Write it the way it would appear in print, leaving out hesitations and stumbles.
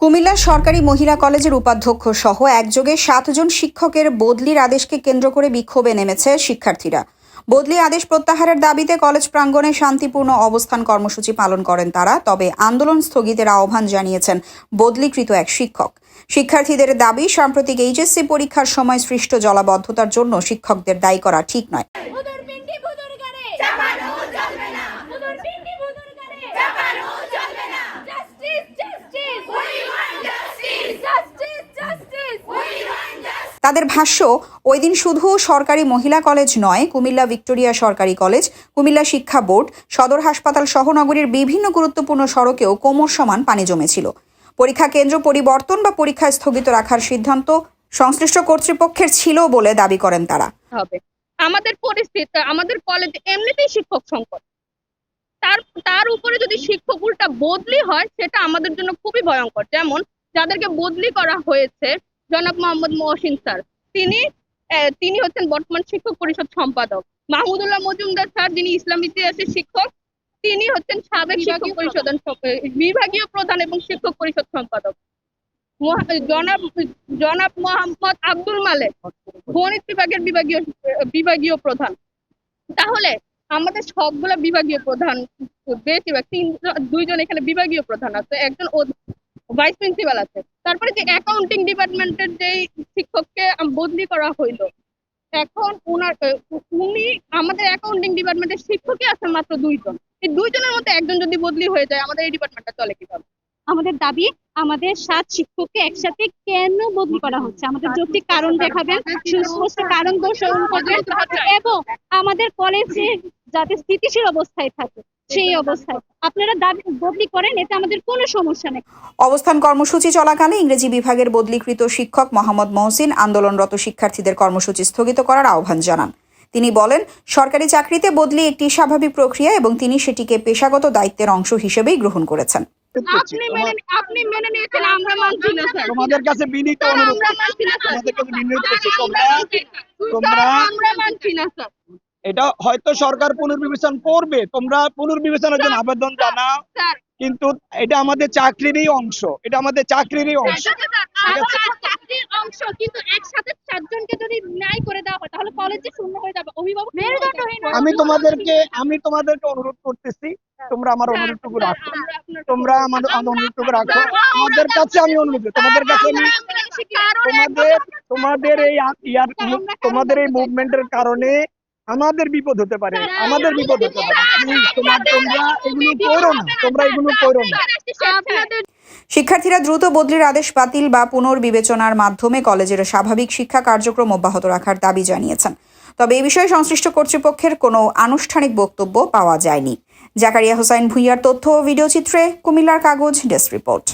কুমিল্লা সরকারি মহিলা কলেজের উপাধ্যক্ষ সহ একযোগে 7 জন শিক্ষকের বদলির আদেশকে কেন্দ্র করে বিক্ষোভে নেমেছে শিক্ষার্থীরা। বদলি আদেশ প্রত্যাহারের দাবিতে কলেজ প্রাঙ্গণে শান্তিপূর্ণ অবস্থান কর্মসূচি পালন করেন তারা। তবে আন্দোলন স্থগিতের আহ্বান জানিয়েছেন বদলিকৃত এক শিক্ষক। শিক্ষার্থীদের দাবি, সাম্প্রতিক এইচএসসি পরীক্ষার সময় সৃষ্ট জলাবদ্ধতার জন্য শিক্ষকদের দায়ী করা ঠিক নয়। তাদের ভাষ্য, ওই দিন শুধু সরকারি মহিলা কলেজ নয়, কুমিল্লা ভিক্টোরিয়া সরকারি কলেজ, কুমিল্লা শিক্ষা বোর্ড, সদর হাসপাতাল সহ নগরীর বিভিন্ন গুরুত্বপূর্ণ সড়কেও কোমর সমান পানি জমেছিল। পরীক্ষা কেন্দ্র পরিবর্তন বা পরীক্ষা স্থগিত রাখার সিদ্ধান্ত সংশ্লিষ্ট কর্তৃপক্ষের ছিল বলে দাবি করেন তারা। আমাদের পরিস্থিতি, আমাদের কলেজে এমনিতেই শিক্ষক সংকট, তার উপরে যদি শিক্ষক উল্টা বদলি হয় সেটা আমাদের জন্য খুবই ভয়ঙ্কর। যেমন যাদেরকে বদলি করা হয়েছে, জনাব মোহাম্মদ মহসিন স্যার, তিনি হচ্ছেন বর্তমান শিক্ষক পরিষদ সম্পাদক। মাহমুদুল্লাহ মজুমদার স্যার, যিনি ইসলাম ইতিহাসের শিক্ষক, তিনি হচ্ছেন সাবেক শিক্ষক পরিষদ বিভাগীয় প্রধান এবং শিক্ষক পরিষদ সম্পাদক। জনাব মোহাম্মদ আব্দুল মালেক, গণিত বিভাগের বিভাগীয় প্রধান। তাহলে আমাদের সবগুলা বিভাগীয় প্রধান, বেশিরভাগ দুইজন এখানে বিভাগীয় প্রধান আছে, একজন ভাইস প্রিন্সিপাল আছে। তারপরে যে অ্যাকাউন্টিং ডিপার্টমেন্টের যে শিক্ষককে বদলি করা হইলো, এখন উনি আমাদের অ্যাকাউন্টিং ডিপার্টমেন্টের শিক্ষকই আছে মাত্র 2 জন। এই 2 জনের মধ্যে একজন যদি বদলি হয়ে যায়, আমাদের এই ডিপার্টমেন্টটা চলে কিভাবে? আমাদের দাবি, আমাদের 7 শিক্ষককে একসাথে কেন বদলি করা হচ্ছে, আমাদের যৌক্তিক কারণ দেখাবেন, সুস্পষ্ট কারণ দর্শন করবেন এবং আমাদের কলেজে যাতে স্থিতিশীল অবস্থায় থাকে সেই অবস্থায় আপনারা দাবি বদলি করেন, এতে আমাদের কোনো সমস্যা নেই। অবস্থান কর্মসূচি চলাকালে ইংরেজি বিভাগের বদলিকৃত শিক্ষক মোহাম্মদ মহসিন আন্দোলনরত শিক্ষার্থীদের কর্মসূচি স্থগিত করার আহ্বান জানান। তিনি বলেন, সরকারি চাকরিতে বদলি একটি স্বাভাবিক প্রক্রিয়া এবং তিনি সেটিকে পেশাগত দায়িত্বের অংশ হিসেবেই গ্রহণ করেছেন। আপনি মেনে নিয়েছেন, আমরা মানছি না স্যার। তোমাদের কাছে বিনীত অনুরোধ, আমরা মানছি না স্যার। এটা হয়তো সরকার পুনর্বিবেচনা করবে, তোমরা পুনর্বিবেচনার জন্য আবেদন জানাও, কিন্তু এটা আমাদের চাকরিরই অংশ, এটা আমাদের চাকরিরই অংশ। কিন্তু একসাথে 7 জনকে যদি ন্যায় করে দেওয়া হয় তাহলে কলেজে শূন্য হয়ে যাবে, অভিভাবক মেরুদণ্ডহীন। আমি তোমাদেরকে অনুরোধ করতেছি, তোমরা আমার অনুরোধটুকু রাখো, তোমরা আমাদের অনুরোধটুকু রাখো। আমাদের কাছে আমি অনুরোধ, তোমাদের কাছে আমি তোমাদের এই মুভমেন্টের কারণে আমাদের বিপদ হতে পারে, আমাদের বিপদ হতে পারে। তোমরা এগুলো করো না। শিক্ষার্থীরা দ্রুত বদলির আদেশ বাতিল বা পুনর্বিবেচনার মাধ্যমে কলেজের স্বাভাবিক শিক্ষা কার্যক্রম অব্যাহত রাখার দাবি জানিয়েছেন। তবে এই বিষয়ে সংশ্লিষ্ট কর্তৃপক্ষের কোনো আনুষ্ঠানিক বক্তব্য পাওয়া যায়নি। জাকারিয়া হোসাইন ভুঁইয়ার তথ্য ও ভিডিও চিত্রে কুমিল্লার কাগজ ডেস্ক রিপোর্ট।